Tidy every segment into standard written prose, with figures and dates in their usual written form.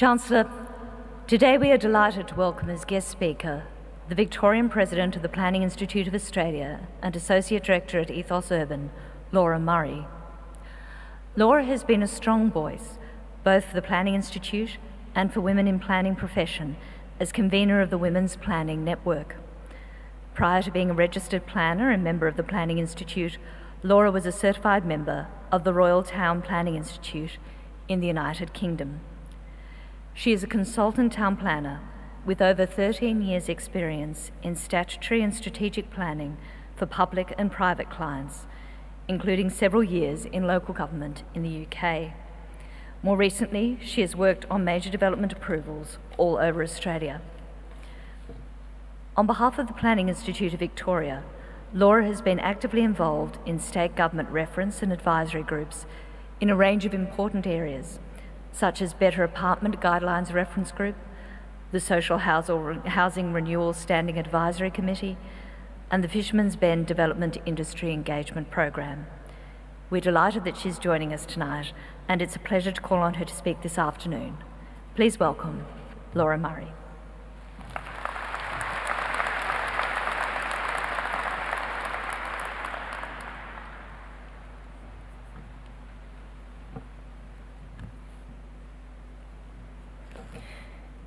Chancellor, today we are delighted to welcome as guest speaker the Victorian President of the Planning Institute of Australia and Associate Director at Ethos Urban, Laura Murray. Laura has been a strong voice, both for the Planning Institute and for women in planning profession, as convener of the Women's Planning Network. Prior to being a registered planner and member of the Planning Institute, Laura was a certified member of the Royal Town Planning Institute in the United Kingdom. She is a consultant town planner with over 13 years' experience in statutory and strategic planning for public and private clients, including several years in local government in the UK. More recently, she has worked on major development approvals all over Australia. On behalf of the Planning Institute of Victoria, Laura has been actively involved in state government reference and advisory groups in a range of important areas, such as Better Apartment Guidelines Reference Group, the Social Housing Renewal Standing Advisory Committee, and the Fisherman's Bend Development Industry Engagement Program. We're delighted that she's joining us tonight, and it's a pleasure to call on her to speak this afternoon. Please welcome Laura Murray.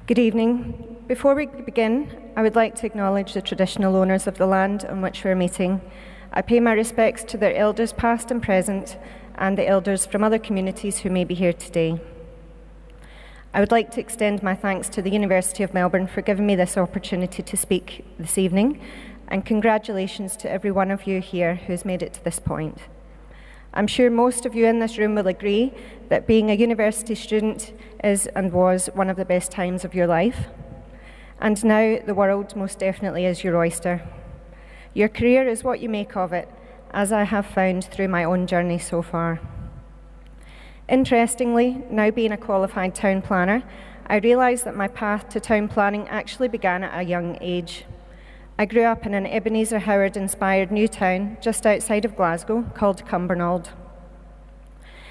Good evening. Before we begin, I would like to acknowledge the traditional owners of the land on which we're meeting. I pay my respects to their elders past and present, and the elders from other communities who may be here today. I would like to extend my thanks to the University of Melbourne for giving me this opportunity to speak this evening, and congratulations to every one of you here who's made it to this point. I'm sure most of you in this room will agree that being a university student is and was one of the best times of your life. And now the world most definitely is your oyster. Your career is what you make of it, as I have found through my own journey so far. Interestingly, now being a qualified town planner, I realised that my path to town planning actually began at a young age. I grew up in an Ebenezer Howard-inspired new town just outside of Glasgow called Cumbernauld.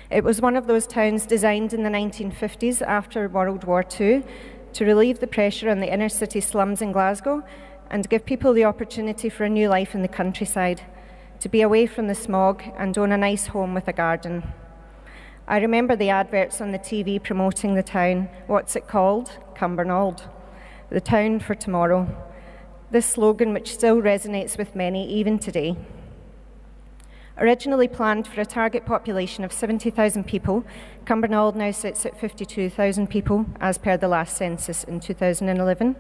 It was one of those towns designed in the 1950s after World War II to relieve the pressure on the inner city slums in Glasgow and give people the opportunity for a new life in the countryside, to be away from the smog and own a nice home with a garden. I remember the adverts on the TV promoting the town. What's it called? Cumbernauld, the town for tomorrow. This slogan, which still resonates with many even today. Originally planned for a target population of 70,000 people, Cumbernauld now sits at 52,000 people, as per the last census in 2011.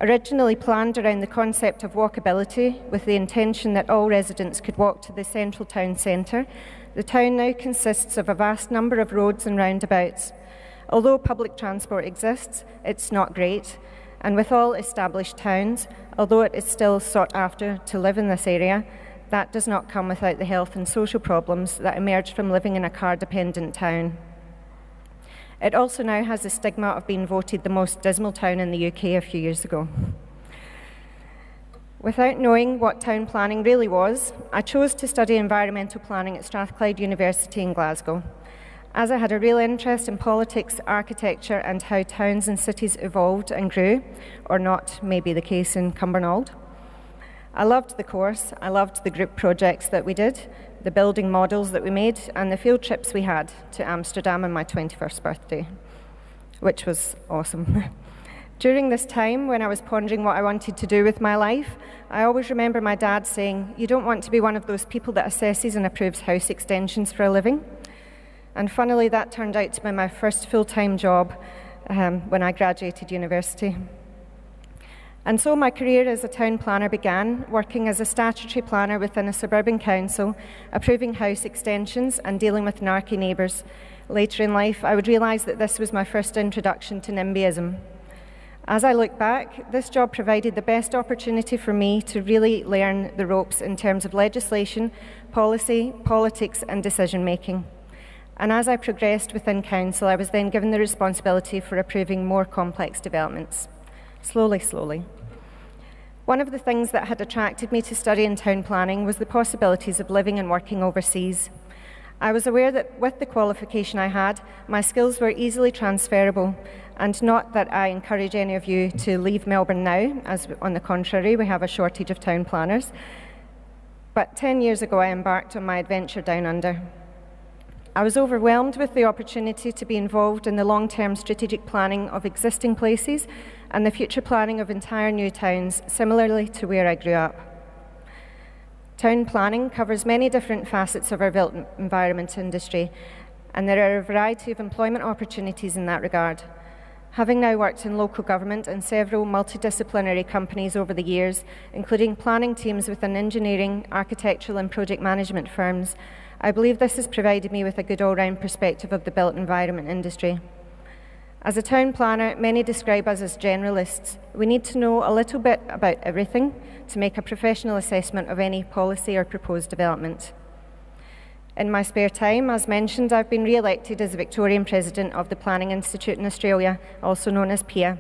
Originally planned around the concept of walkability, with the intention that all residents could walk to the central town centre, the town now consists of a vast number of roads and roundabouts. Although public transport exists, it's not great. And with all established towns, although it is still sought after to live in this area, that does not come without the health and social problems that emerge from living in a car-dependent town. It also now has the stigma of being voted the most dismal town in the UK a few years ago. Without knowing what town planning really was, I chose to study environmental planning at Strathclyde University in Glasgow, as I had a real interest in politics, architecture, and how towns and cities evolved and grew, or not may be the case in Cumbernauld. I loved the course, I loved the group projects that we did, the building models that we made, and the field trips we had to Amsterdam on my 21st birthday, which was awesome. During this time, when I was pondering what I wanted to do with my life, I always remember my dad saying, "You don't want to be one of those people that assesses and approves house extensions for a living." And funnily, that turned out to be my first full-time job when I graduated university. And so my career as a town planner began, working as a statutory planner within a suburban council, approving house extensions and dealing with narky neighbours. Later in life, I would realise that this was my first introduction to NIMBYism. As I look back, this job provided the best opportunity for me to really learn the ropes in terms of legislation, policy, politics and decision-making. And as I progressed within council, I was then given the responsibility for approving more complex developments. Slowly. One of the things that had attracted me to study in town planning was the possibilities of living and working overseas. I was aware that with the qualification I had, my skills were easily transferable, and not that I encourage any of you to leave Melbourne now, as on the contrary, we have a shortage of town planners. But 10 years ago, I embarked on my adventure down under. I was overwhelmed with the opportunity to be involved in the long-term strategic planning of existing places and the future planning of entire new towns, similarly to where I grew up. Town planning covers many different facets of our built environment industry, and there are a variety of employment opportunities in that regard. Having now worked in local government and several multidisciplinary companies over the years, including planning teams within engineering, architectural and project management firms, I believe this has provided me with a good all-round perspective of the built environment industry. As a town planner, many describe us as generalists. We need to know a little bit about everything to make a professional assessment of any policy or proposed development. In my spare time, as mentioned, I've been re-elected as the Victorian President of the Planning Institute in Australia, also known as PIA,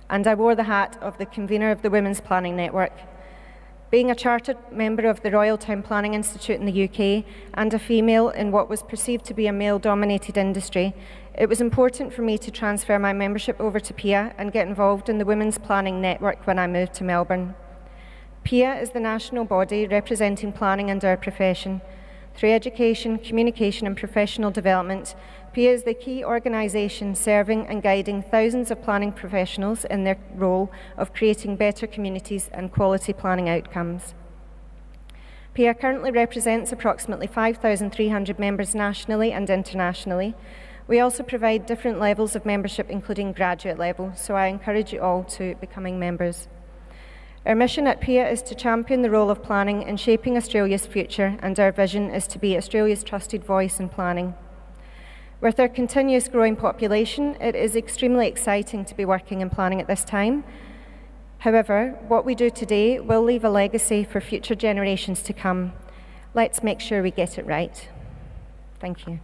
and I wore the hat of the convener of the Women's Planning Network. Being a chartered member of the Royal Town Planning Institute in the UK and a female in what was perceived to be a male-dominated industry, it was important for me to transfer my membership over to PIA and get involved in the Women's Planning Network when I moved to Melbourne. PIA is the national body representing planning and our profession. Through education, communication and professional development, PIA is the key organisation serving and guiding thousands of planning professionals in their role of creating better communities and quality planning outcomes. PIA currently represents approximately 5,300 members nationally and internationally. We also provide different levels of membership, including graduate level, so I encourage you all to becoming members. Our mission at PIA is to champion the role of planning in shaping Australia's future, and our vision is to be Australia's trusted voice in planning. With our continuous growing population, it is extremely exciting to be working in planning at this time. However, what we do today will leave a legacy for future generations to come. Let's make sure we get it right. Thank you.